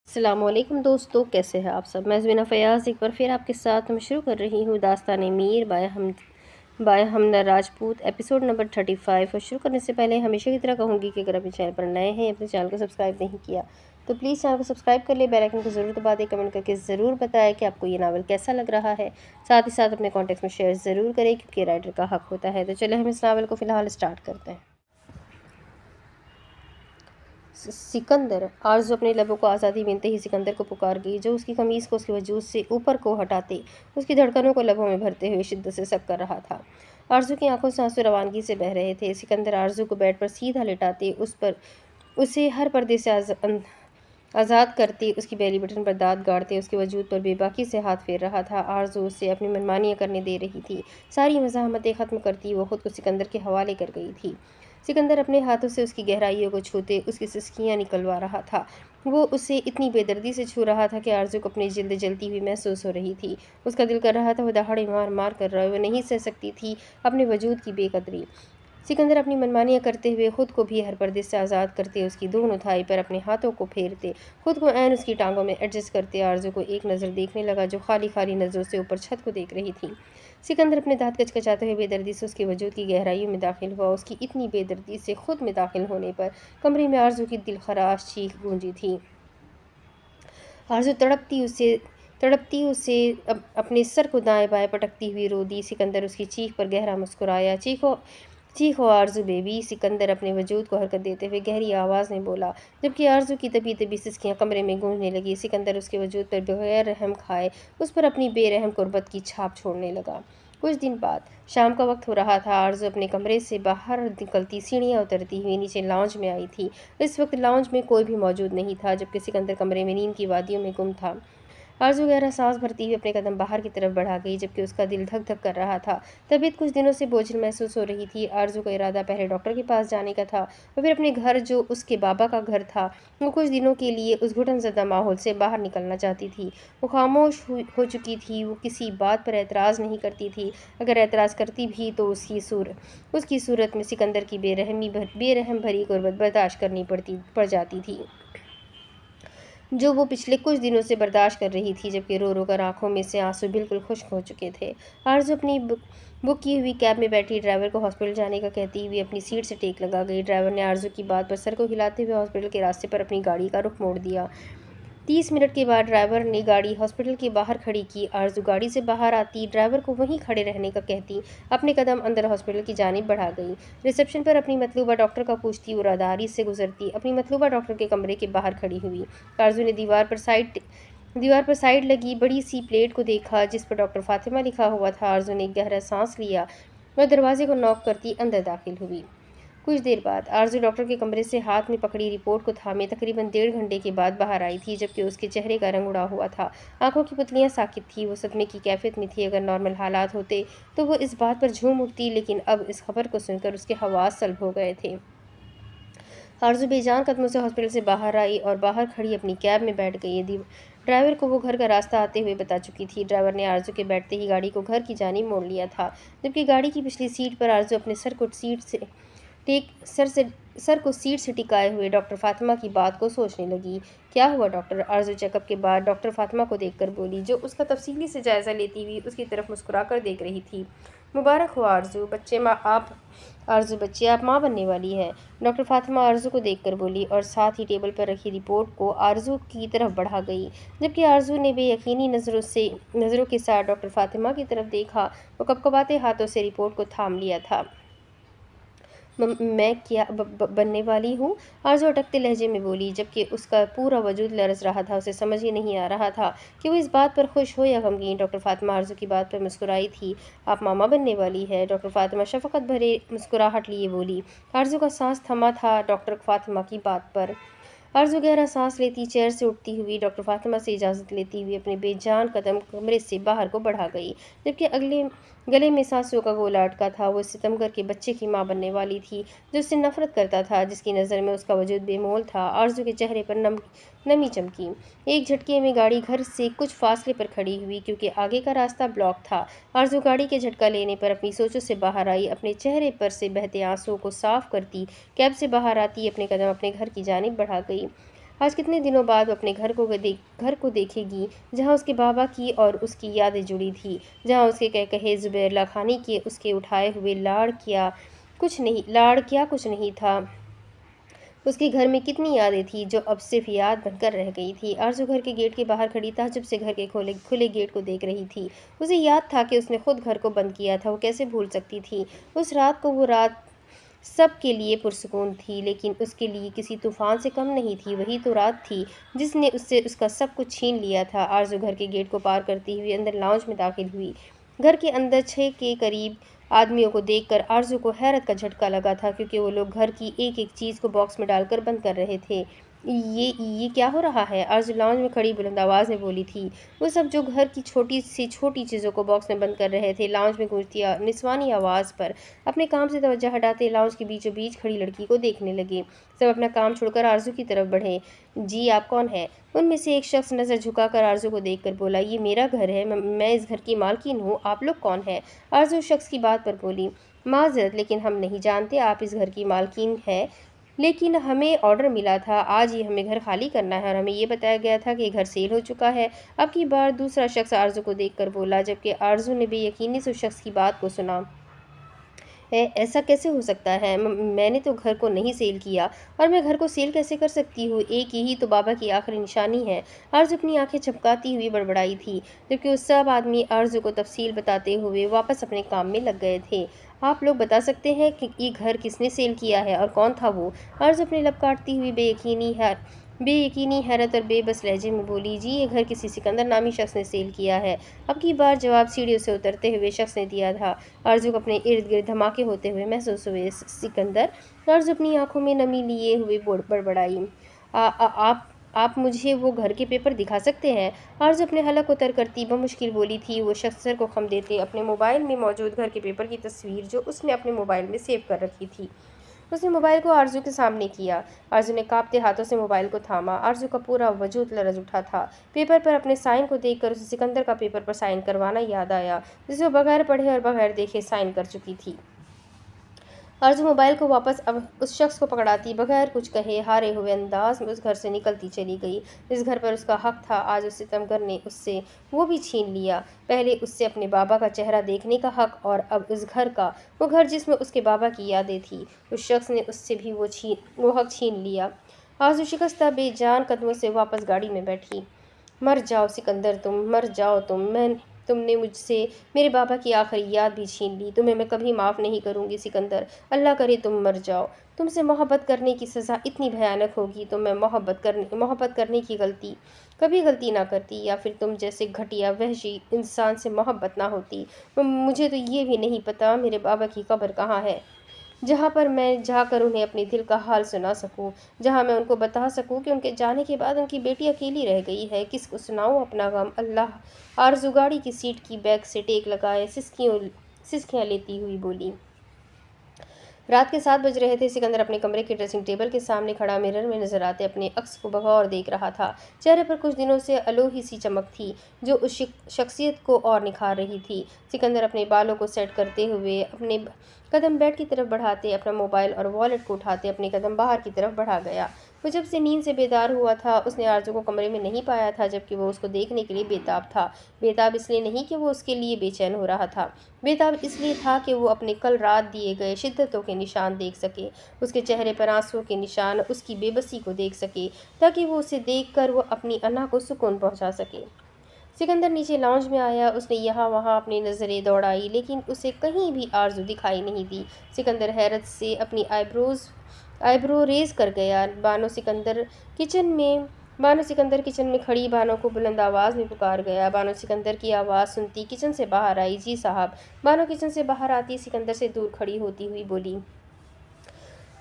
السلام علیکم دوستو، کیسے ہیں آپ سب؟ میں زوینہ فیاض ایک بار پھر آپ کے ساتھ شروع کر رہی ہوں داستان میر بائے ہمدرد راجپوت ایپیسوڈ نمبر 35۔ اور شروع کرنے سے پہلے ہمیشہ کی طرح کہوں گی کہ اگر اپنے چینل پر نئے ہیں، اپنے چینل کو سبسکرائب نہیں کیا تو پلیز چینل کو سبسکرائب کر لیں، بیل آئیکن کو ضرور دبا دیں، کمنٹ کر کے ضرور بتائیں کہ آپ کو یہ ناول کیسا لگ رہا ہے، ساتھ ہی ساتھ اپنے کانٹیکٹس میں شیئر ضرور کریں کیونکہ رائٹر کا حق ہوتا ہے۔ تو چلیں ہم اس ناول کو فی الحال اسٹارٹ کرتے ہیں۔ سکندر آرزو اپنے لبوں کو آزادی ملتے ہی سکندر کو پکار گئی، جو اس کی قمیص کو اس کے وجود سے اوپر کو ہٹاتے اس کی دھڑکنوں کو لبوں میں بھرتے ہوئے شدت سے سک کر رہا تھا۔ آرزو کی آنکھوں سے آنسو روانگی سے بہہ رہے تھے۔ سکندر آرزو کو بیڈ پر سیدھا لٹاتے اسے ہر پردے سے آزاد کرتے، اس کی بیلی بٹن پر دانت گاڑتے اس کے وجود پر بے باکی سے ہاتھ پھیر رہا تھا۔ آرزو اسے اپنی منمانیاں کرنے دے رہی تھی، ساری مزاحمتیں ختم کرتی وہ خود کو سکندر کے حوالے کر گئی تھی۔ سکندر اپنے ہاتھوں سے اس کی گہرائیوں کو چھوتے اس کی سسکیاں نکلوا رہا تھا۔ وہ اسے اتنی بے دردی سے چھو رہا تھا کہ آرزو کو اپنی جلد جلتی ہوئی محسوس ہو رہی تھی۔ اس کا دل کر رہا تھا وہ دہاڑے مار مار کر روئے، وہ نہیں سہ سکتی تھی اپنے وجود کی بے قدری۔ سکندر اپنی منمانیاں کرتے ہوئے خود کو بھی ہر پردے سے آزاد کرتے اس کی دونوں تھائی پر اپنے ہاتھوں کو پھیرتے، خود کو عین اس کی ٹانگوں میں ایڈجسٹ کرتے آرزو کو ایک نظر دیکھنے لگا جو خالی خالی نظروں سے اوپر چھت کو دیکھ رہی تھی۔ سکندر اپنے دانت کچکچاتے ہوئے بے دردی سے اس کے وجود کی گہرائیوں میں داخل ہوا۔ اس کی اتنی بے دردی سے خود میں داخل ہونے پر کمرے میں آرزو کی دلخراش چیخ گونجی تھی۔ آرزو تڑپتی اسے اپنے سر کو دائیں بائیں پٹکتی ہوئی رو دی۔ سکندر اس کی چیخ پر گہرا مسکرایا۔ چیخو آرزو بیبی، سکندر اپنے وجود کو حرکت دیتے ہوئے گہری آواز میں بولا، جبکہ آرزو کی دبی دبی سسکیاں کمرے میں گونجنے لگی۔ سکندر اس کے وجود پر بغیر رحم کھائے اس پر اپنی بے رحم قربت کی چھاپ چھوڑنے لگا۔ کچھ دن بعد شام کا وقت ہو رہا تھا۔ آرزو اپنے کمرے سے باہر نکلتی سیڑھیاں اترتی ہوئی نیچے لاؤنج میں آئی تھی۔ اس وقت لاؤنج میں کوئی بھی موجود نہیں تھا، جبکہ سکندر کمرے میں نیند کی وادیوں میں گم تھا۔ آرزو گہرا سانس بھرتی ہوئی اپنے قدم باہر کی طرف بڑھا گئی، جبکہ اس کا دل دھک دھک کر رہا تھا۔ طبیعت کچھ دنوں سے بوجھل محسوس ہو رہی تھی۔ آرزو کا ارادہ پہلے ڈاکٹر کے پاس جانے کا تھا اور پھر اپنے گھر جو اس کے بابا کا گھر تھا۔ وہ کچھ دنوں کے لیے اس گھٹن زدہ ماحول سے باہر نکلنا چاہتی تھی۔ وہ خاموش ہو چکی تھی، وہ کسی بات پر اعتراض نہیں کرتی تھی، اگر اعتراض کرتی بھی تو اس کی صورت میں سکندر کی بے رحم بھری قربت برداشت کرنی پڑ جاتی تھی، جو وہ پچھلے کچھ دنوں سے برداشت کر رہی تھی، جبکہ رو رو کر آنکھوں میں سے آنسو بالکل خشک ہو چکے تھے۔ آرزو اپنی بک کی ہوئی کیب میں بیٹھی ڈرائیور کو ہاسپٹل جانے کا کہتی ہوئی اپنی سیٹ سے ٹیک لگا گئی۔ ڈرائیور نے آرزو کی بات پر سر کو ہلاتے ہوئے ہاسپٹل کے راستے پر اپنی گاڑی کا رخ موڑ دیا۔ 30 منٹ کے بعد ڈرائیور نے گاڑی ہاسپٹل کے باہر کھڑی کی۔ آرزو گاڑی سے باہر آتی، ڈرائیور کو وہیں کھڑے رہنے کا کہتی، اپنے قدم اندر ہاسپٹل کی جانب بڑھا گئی۔ ریسیپشن پر اپنی مطلوبہ ڈاکٹر کا پوچھتی وہ راداری سے گزرتی اپنی مطلوبہ ڈاکٹر کے کمرے کے باہر کھڑی ہوئی۔ آرزو نے دیوار پر سائیڈ لگی بڑی سی پلیٹ کو دیکھا جس پر ڈاکٹر فاطمہ لکھا ہوا تھا۔ آرزو نے ایک گہرا سانس لیا اور دروازے کو نوک کرتی اندر داخل ہوئی۔ کچھ دیر بعد آرزو ڈاکٹر کے کمرے سے ہاتھ میں پکڑی رپورٹ کو تھامے تقریباً 1.5 گھنٹے کے بعد باہر آئی تھی، جبکہ اس کے چہرے کا رنگ اڑا ہوا تھا، آنکھوں کی پتلیاں ساکت تھیں، وہ صدمے کی کیفیت میں تھی۔ اگر نارمل حالات ہوتے تو وہ اس بات پر جھوم اٹھتی، لیکن اب اس خبر کو سن کر اس کے حواس سلب ہو گئے تھے۔ آرزو بے جان قدموں سے ہاسپٹل سے باہر آئی اور باہر کھڑی اپنی کیب میں بیٹھ گئی۔ ڈرائیور کو وہ گھر کا راستہ آتے ہوئے بتا چکی تھی۔ ڈرائیور نے آرزو کے بیٹھتے ہی گاڑی کو گھر کی جانب موڑ لیا تھا، جبکہ گاڑی کی پچھلی سیٹ پر آرزو اپنے سر کو سیٹ سے ٹکائے ہوئے ڈاکٹر فاطمہ کی بات کو سوچنے لگی۔ کیا ہوا ڈاکٹر؟ آرزو چیک اپ کے بعد ڈاکٹر فاطمہ کو دیکھ کر بولی، جو اس کا تفصیلی سے جائزہ لیتی ہوئی اس کی طرف مسکرا کر دیکھ رہی تھی۔ مبارک ہو آرزو بچے، آپ ماں بننے والی ہیں، ڈاکٹر فاطمہ آرزو کو دیکھ کر بولی اور ساتھ ہی ٹیبل پر رکھی رپورٹ کو آرزو کی طرف بڑھا گئی۔ جبکہ آرزو نے بے یقینی نظروں کے ساتھ ڈاکٹر فاطمہ کی طرف دیکھا، وہ کپکپاتے ہاتھوں سے رپورٹ کو تھام لیا تھا۔ میں کیا بننے والی ہوں؟ آرزو اٹکتے لہجے میں بولی، جبکہ اس کا پورا وجود لرز رہا تھا۔ اسے سمجھ ہی نہیں آ رہا تھا کہ وہ اس بات پر خوش ہو یا غمگین۔ ڈاکٹر فاطمہ آرزو کی بات پر مسکرائی تھی۔ آپ ماما بننے والی ہیں، ڈاکٹر فاطمہ شفقت بھرے مسکراہٹ لیے بولی۔ آرزو کا سانس تھما تھا ڈاکٹر فاطمہ کی بات پر۔ آرزو گہرا سانس لیتی چیئر سے اٹھتی ہوئی ڈاکٹر فاطمہ سے اجازت لیتی ہوئی اپنے بے جان قدم کمرے سے باہر کو بڑھا گئی، جبکہ گلے میں سانسوں کا گولا اٹکا تھا۔ وہ اس ستمگر کے بچے کی ماں بننے والی تھی جو اس سے نفرت کرتا تھا، جس کی نظر میں اس کا وجود بے مول تھا۔ آرزو کے چہرے پر نمی چمکی۔ ایک جھٹکے میں گاڑی گھر سے کچھ فاصلے پر کھڑی ہوئی کیونکہ آگے کا راستہ بلاک تھا۔ آرزو گاڑی کے جھٹکا لینے پر اپنی سوچوں سے باہر آئی، اپنے چہرے پر سے بہتے آنسوؤں کو صاف کرتی کیب سے باہر آتی اپنے قدم اپنے گھر کی جانب بڑھا گئی۔ آج کتنے دنوں بعد وہ اپنے گھر کو دیکھے گی جہاں اس کے بابا کی اور اس کی یادیں جڑی تھی، جہاں اس کے کہے زبیر اللہ خانی کے اس کے اٹھائے ہوئے لاڑ کیا کچھ نہیں تھا۔ اس کے گھر میں کتنی یادیں تھیں جو اب صرف یاد بن کر رہ گئی تھی۔ آرزو گھر کے گیٹ کے باہر کھڑی تعجب سے گھر کے کھلے گیٹ کو دیکھ رہی تھی۔ اسے یاد تھا کہ اس نے خود گھر کو بند کیا تھا، وہ کیسے بھول سکتی تھی اس رات کو۔ وہ رات سب کے لیے پرسکون تھی، لیکن اس کے لیے کسی طوفان سے کم نہیں تھی۔ وہی تو رات تھی جس نے اس سے اس کا سب کچھ چھین لیا تھا۔ آرزو گھر کے گیٹ کو پار کرتی ہوئی اندر لاؤنج میں داخل ہوئی۔ گھر کے اندر 6 کے قریب آدمیوں کو دیکھ کر آرزو کو حیرت کا جھٹکا لگا تھا، کیونکہ وہ لوگ گھر کی ایک ایک چیز کو باکس میں ڈال کر بند کر رہے تھے۔ یہ کیا ہو رہا ہے؟ آرزو لاؤنج میں کھڑی بلند آواز میں بولی تھی۔ وہ سب جو گھر کی چھوٹی سے چھوٹی چیزوں کو باکس میں بند کر رہے تھے، لاؤنج میں گونجتی نسوانی آواز پر اپنے کام سے توجہ ہٹاتے لاؤنج کے بیچوں بیچ کھڑی لڑکی کو دیکھنے لگے۔ سب اپنا کام چھوڑ کر آرزو کی طرف بڑھے۔ جی آپ کون ہیں؟ ان میں سے ایک شخص نظر جھکا کر آرزو کو دیکھ کر بولا، یہ میرا گھر ہے، میں اس گھر کی مالکن ہوں، آپ لوگ کون ہیں؟ آرزو اس شخص کی بات پر بولی، معذرت لیکن ہم نہیں جانتے آپ اس گھر کی مالکن ہیں، لیکن ہمیں آرڈر ملا تھا، آج ہی ہمیں گھر خالی کرنا ہے اور ہمیں یہ بتایا گیا تھا کہ یہ گھر سیل ہو چکا ہے۔ اب کی بار دوسرا شخص آرزو کو دیکھ کر بولا، جبکہ آرزو نے بے یقینی سے اس شخص کی بات کو سنا۔ ایسا کیسے ہو سکتا ہے؟ میں نے تو گھر کو نہیں سیل کیا، اور میں گھر کو سیل کیسے کر سکتی ہوں؟ ایک یہی تو بابا کی آخری نشانی ہے۔ آرزو اپنی آنکھیں جھپکاتی ہوئی بڑبڑائی تھی، جبکہ وہ سب آدمی آرزو کو تفصیل بتاتے ہوئے واپس اپنے کام میں لگ گئے تھے۔ آپ لوگ بتا سکتے ہیں کہ یہ گھر کس نے سیل کیا ہے اور کون تھا وہ؟ آرزو اپنے لب کاٹتی ہوئی بے یقینی حیرت اور بے بس لہجے میں بولی، جی یہ گھر کسی سکندر نامی شخص نے سیل کیا ہے۔ اب کی بار جواب سیڑھیوں سے اترتے ہوئے شخص نے دیا تھا۔ آرزو کو اپنے ارد گرد دھماکے ہوتے ہوئے محسوس ہوئے۔ سکندر؟ آرزو اپنی آنکھوں میں نمی لیے ہوئے بڑبڑائی، آپ مجھے وہ گھر کے پیپر دکھا سکتے ہیں؟ آرزو اپنے حلق کو تر کرتی بمشکل بولی تھی۔ وہ شخص سر کو خم دیتے اپنے موبائل میں موجود گھر کے پیپر کی تصویر جو اس نے اپنے موبائل میں سیو کر رکھی تھی، اس نے موبائل کو آرزو کے سامنے کیا۔ آرزو نے کانپتے ہاتھوں سے موبائل کو تھاما۔ آرزو کا پورا وجود لرز اٹھا تھا۔ پیپر پر اپنے سائن کو دیکھ کر اسے سکندر کا پیپر پر سائن کروانا یاد آیا، جسے وہ بغیر پڑھے اور بغیر دیکھے سائن کر چکی تھی۔ آرزو موبائل کو واپس اب اس شخص کو پکڑاتی بغیر کچھ کہے ہارے ہوئے انداز میں اس گھر سے نکلتی چلی گئی۔ اس گھر پر اس کا حق تھا، آج اس ستمگر نے اس سے وہ بھی چھین لیا۔ پہلے اس سے اپنے بابا کا چہرہ دیکھنے کا حق، اور اب اس گھر کا، وہ گھر جس میں اس کے بابا کی یادیں تھیں، اس شخص نے اس سے بھی وہ حق چھین لیا۔ آرزو شکستہ بے جان قدموں سے واپس گاڑی میں بیٹھی۔ مر جاؤ سکندر، مر جاؤ تم نے مجھ سے میرے بابا کی آخری یاد بھی چھین لی، تمہیں میں کبھی معاف نہیں کروں گی سکندر، اللہ کرے تم مر جاؤ۔ تم سے محبت کرنے کی سزا اتنی بھیانک ہوگی تو میں محبت کرنے کی کبھی غلطی نہ کرتی، یا پھر تم جیسے گھٹیا وحشی انسان سے محبت نہ ہوتی۔ مجھے تو یہ بھی نہیں پتا میرے بابا کی قبر کہاں ہے، جہاں پر میں جا کر انہیں اپنے دل کا حال سنا سکوں، جہاں میں ان کو بتا سکوں کہ ان کے جانے کے بعد ان کی بیٹی اکیلی رہ گئی ہے، کس کو سناؤں اپنا غم اللہ۔ آرزو گاڑی کی سیٹ کی بیک سے ٹیک لگائے سسکیاں لیتی ہوئی بولی۔ رات کے 7 بج رہے تھے۔ سکندر اپنے کمرے کے ڈریسنگ ٹیبل کے سامنے کھڑا مرر میں نظر آتے اپنے عکس کو بغور دیکھ رہا تھا۔ چہرے پر کچھ دنوں سے الوہی سی چمک تھی جو اس شخصیت کو اور نکھار رہی تھی۔ سکندر اپنے بالوں کو سیٹ کرتے ہوئے اپنے قدم بیڈ کی طرف بڑھاتے، اپنا موبائل اور والیٹ کو اٹھاتے اپنے قدم باہر کی طرف بڑھا گیا۔ وہ جب سے نیند سے بیدار ہوا تھا، اس نے آرزو کو کمرے میں نہیں پایا تھا، جبکہ وہ اس کو دیکھنے کے لیے بےتاب تھا۔ بےتاب اس لیے نہیں کہ وہ اس کے لیے بے چین ہو رہا تھا، بےتاب اس لیے تھا کہ وہ اپنے کل رات دیے گئے شدتوں کے نشان دیکھ سکے، اس کے چہرے پر آنسوؤں کے نشان، اس کی بے بسی کو دیکھ سکے، تاکہ وہ اسے دیکھ کر وہ اپنی انا کو سکون پہنچا سکے۔ سکندر نیچے لاؤنج میں آیا۔ اس نے یہاں وہاں اپنی نظریں دوڑائی، لیکن اسے کہیں بھی آرزو دکھائی نہیں دی۔ سکندر حیرت سے اپنی آئیبرو ریز کر گیا۔ بانو سکندر کچن میں کھڑی بانو کو بلند آواز میں پکار گیا۔ بانو سکندر کی آواز سنتی کچن سے باہر آئی۔ جی صاحب۔ بانو کچن سے باہر آتی سکندر سے دور کھڑی ہوتی ہوئی بولی۔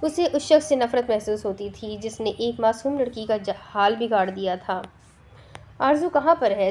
اسے اس شخص سے نفرت محسوس ہوتی تھی جس نے ایک معصوم لڑکی کا حال بگاڑ دیا تھا۔ آرزو کہاں پر ہے؟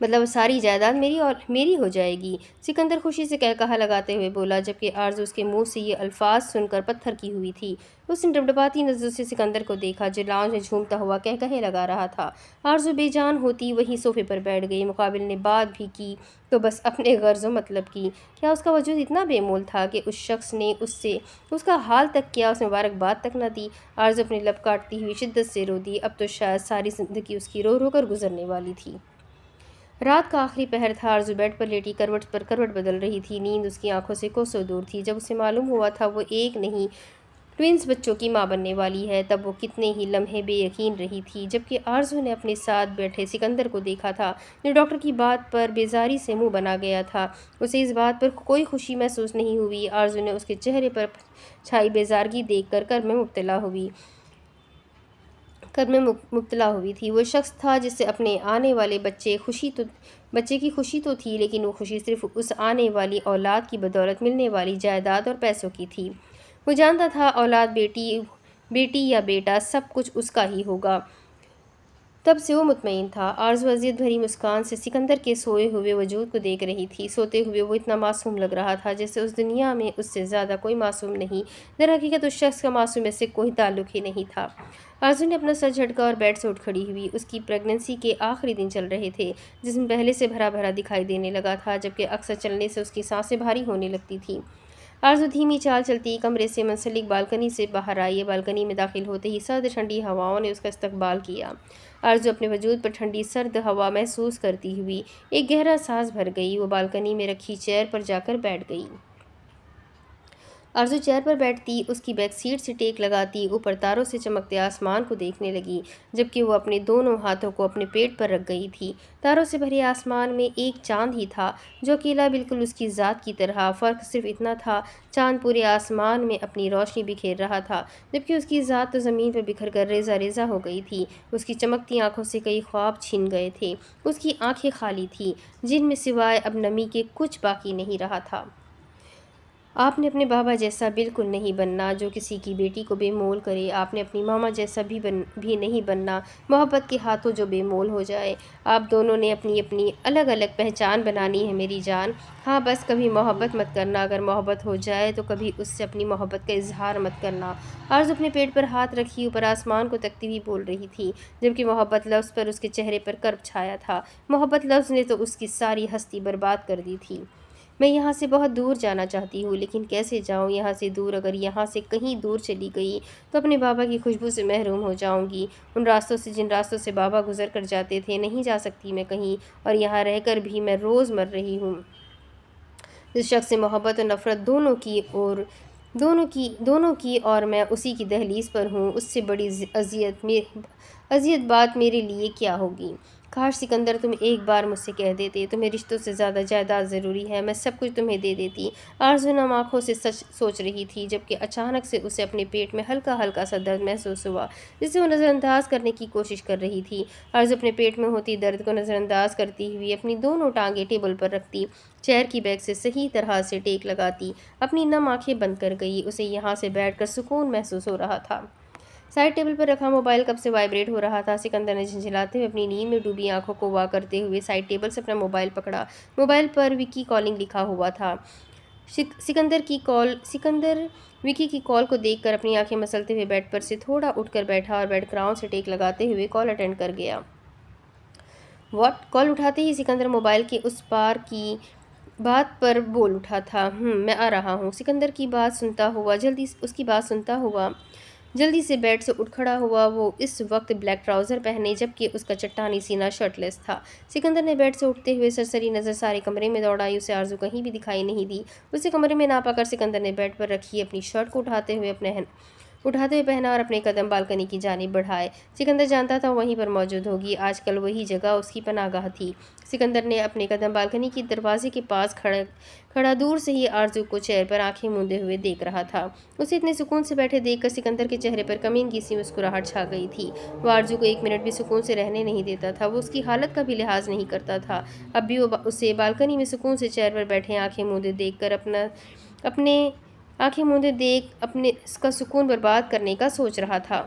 مطلب ساری جائیداد میری ہو جائے گی۔ سکندر خوشی سے کہا لگاتے ہوئے بولا، جبکہ آرزو اس کے منہ سے یہ الفاظ سن کر پتھر کی ہوئی تھی۔ اس نے ڈبڈباتی نظروں سے سکندر کو دیکھا جو لاؤنج میں جھومتا ہوا کہے لگا رہا تھا۔ آرزو بے جان ہوتی وہیں صوفے پر بیٹھ گئی۔ مقابل نے بات بھی کی تو بس اپنے غرض و مطلب کی۔ کیا اس کا وجود اتنا بے مول تھا کہ اس شخص نے اس کا حال تک کیا، اس مبارکباد تک نہ دی؟ آرزو اپنے لب کاٹتی ہوئی شدت سے رو دی۔ اب تو شاید ساری زندگی اس کی رو رو کر گزرنے والی تھی۔ رات کا آخری پہر تھا۔ آرزو بیڈ پر لیٹی کروٹ پر کروٹ بدل رہی تھی۔ نیند اس کی آنکھوں سے کوسوں دور تھی۔ جب اسے معلوم ہوا تھا وہ ایک نہیں ٹوئنز بچوں کی ماں بننے والی ہے، تب وہ کتنے ہی لمحے بے یقین رہی تھی۔ جبکہ آرزو نے اپنے ساتھ بیٹھے سکندر کو دیکھا تھا جو ڈاکٹر کی بات پر بیزاری سے منہ بنا گیا تھا، اسے اس بات پر کوئی خوشی محسوس نہیں ہوئی۔ آرزو نے اس کے چہرے پر چھائی بیزارگی دیکھ کر کرب میں مبتلا ہوئی تھی۔ وہ شخص تھا جس سے اپنے آنے والے بچے کی خوشی تو تھی، لیکن وہ خوشی صرف اس آنے والی اولاد کی بدولت ملنے والی جائیداد اور پیسوں کی تھی۔ وہ جانتا تھا اولاد بیٹی یا بیٹا سب کچھ اس کا ہی ہوگا، تب سے وہ مطمئن تھا۔ آرزو اذیت بھری مسکان سے سکندر کے سوئے ہوئے وجود کو دیکھ رہی تھی۔ سوتے ہوئے وہ اتنا معصوم لگ رہا تھا جیسے اس دنیا میں اس سے زیادہ کوئی معصوم نہیں۔ در حقیقت اس شخص کا معصومیت سے کوئی تعلق ہی نہیں تھا۔ آرزو نے اپنا سر جھٹکا اور بیڈ سے اٹھ کھڑی ہوئی۔ اس کی پریگننسی کے آخری دن چل رہے تھے۔ جسم پہلے سے بھرا بھرا دکھائی دینے لگا تھا، جبکہ اکثر چلنے سے اس کی سانسیں بھاری ہونے لگتی تھیں۔ آرزو دھیمی چال چلتی کمرے سے منسلک بالکنی سے باہر آئی۔ بالکنی میں داخل ہوتے ہی سرد ٹھنڈی ہواؤں نے اس کا استقبال کیا۔ آرزو اپنے وجود پر ٹھنڈی سرد ہوا محسوس کرتی ہوئی ایک گہرا سانس بھر گئی۔ وہ بالکنی میں رکھی چیئر پر جا کر بیٹھ گئی۔ آرزو چیئر پر بیٹھتی، اس کی بیک سیٹ سے ٹیک لگاتی اوپر تاروں سے چمکتے آسمان کو دیکھنے لگی، جبکہ وہ اپنے دونوں ہاتھوں کو اپنے پیٹ پر رکھ گئی تھی۔ تاروں سے بھرے آسمان میں ایک چاند ہی تھا جو اکیلا بالکل اس کی ذات کی طرح۔ فرق صرف اتنا تھا، چاند پورے آسمان میں اپنی روشنی بکھیر رہا تھا، جبکہ اس کی ذات تو زمین پر بکھر کر ریزہ ریزہ ہو گئی تھی۔ اس کی چمکتی آنکھوں سے کئی خواب چھن گئے تھے۔ اس کی آنکھیں خالی تھیں، جن میں سوائے اب نمی کے کچھ باقی نہیں رہا تھا۔ آپ نے اپنے بابا جیسا بالکل نہیں بننا جو کسی کی بیٹی کو بے مول کرے۔ آپ نے اپنی ماما جیسا بھی نہیں بننا محبت کے ہاتھوں جو بے مول ہو جائے۔ آپ دونوں نے اپنی اپنی الگ الگ پہچان بنانی ہے میری جان۔ ہاں بس کبھی محبت مت کرنا، اگر محبت ہو جائے تو کبھی اس سے اپنی محبت کا اظہار مت کرنا۔ آرزو اپنے پیٹ پر ہاتھ رکھی اوپر آسمان کو تکتی ہوئی بول رہی تھی، جبکہ محبت لفظ پر اس کے چہرے پر کرب چھایا تھا۔ محبت لفظ نے تو اس کی ساری ہستی برباد کر دی تھی۔ میں یہاں سے بہت دور جانا چاہتی ہوں، لیکن کیسے جاؤں یہاں سے دور؟ اگر یہاں سے کہیں دور چلی گئی تو اپنے بابا کی خوشبو سے محروم ہو جاؤں گی۔ ان راستوں سے جن راستوں سے بابا گزر کر جاتے تھے نہیں جا سکتی میں کہیں، اور یہاں رہ کر بھی میں روز مر رہی ہوں۔ جس شخص سے محبت اور نفرت دونوں کی اور میں اسی کی دہلیز پر ہوں، اس سے بڑی اذیت بات میرے لیے کیا ہوگی؟ کاش سکندر تم ایک بار مجھ سے کہہ دیتے تمہیں رشتوں سے زیادہ جائیداد ضروری ہے، میں سب کچھ تمہیں دے دیتی۔ آرزو نم آنکھوں سے سچ سوچ رہی تھی، جبکہ اچانک سے اسے اپنے پیٹ میں ہلکا ہلکا سا درد محسوس ہوا جسے وہ نظر انداز کرنے کی کوشش کر رہی تھی۔ آرزو اپنے پیٹ میں ہوتی درد کو نظر انداز کرتی ہوئی اپنی دونوں ٹانگیں ٹیبل پر رکھتی، چیئر کی بیک سے صحیح طرح سے ٹیک لگاتی اپنی نم آنکھیں بند کر گئی۔ اسے یہاں سے بیٹھ کر سکون محسوس ہو رہا تھا۔ سائڈ ٹیبل پر رکھا موبائل کب سے وائبریٹ ہو رہا تھا۔ سکندر نے جھنجھلاتے ہوئے اپنی نیند میں ڈوبی آنکھوں کو وا کرتے ہوئے سائڈ ٹیبل سے اپنا موبائل پکڑا۔ موبائل پر وکی کالنگ لکھا ہوا تھا۔ سکندر وکی کی کال کو دیکھ کر اپنی آنکھیں مسلتے ہوئے بیڈ پر سے تھوڑا اٹھ کر بیٹھا اور بیڈ کراؤن سے ٹیک لگاتے ہوئے کال اٹینڈ کر گیا۔ واٹ؟ کال اٹھاتے ہی سکندر موبائل کے اس پار کی بات پر بول اٹھا تھا۔ میں آ رہا ہوں۔ سکندر کی بات سنتا ہوا جلدی سے بیڈ سے اٹھ کھڑا ہوا۔ وہ اس وقت بلیک ٹراؤزر پہنے جبکہ اس کا چٹانی سینہ شرٹ لیس تھا۔ سکندر نے بیڈ سے اٹھتے ہوئے سرسری نظر سارے کمرے میں دوڑائی، اسے آرزو کہیں بھی دکھائی نہیں دی۔ اسے کمرے میں نہ پا کر سکندر نے بیڈ پر رکھی اپنی شرٹ کو اٹھاتے ہوئے پہنا اور اپنے قدم بالکنی کی جانب بڑھائے۔ سکندر جانتا تھا وہ وہیں پر موجود ہوگی، آج کل وہی جگہ اس کی پناہ گاہ تھی۔ سکندر نے اپنے قدم بالکنی کے دروازے کے پاس کھڑا دور سے ہی آرزو کو چیئر پر آنکھیں موندے ہوئے دیکھ رہا تھا۔ اسے اتنے سکون سے بیٹھے دیکھ کر سکندر کے چہرے پر کمینگی سی مسکراہٹ چھا گئی تھی۔ وہ آرزو کو ایک منٹ بھی سکون سے رہنے نہیں دیتا تھا، وہ اس کی حالت کا بھی لحاظ نہیں کرتا تھا۔ اب بھی وہ اسے بالکنی میں سکون سے چیئر پر بیٹھے آنکھیں موندے دیکھ اس کا سکون برباد کرنے کا سوچ رہا تھا۔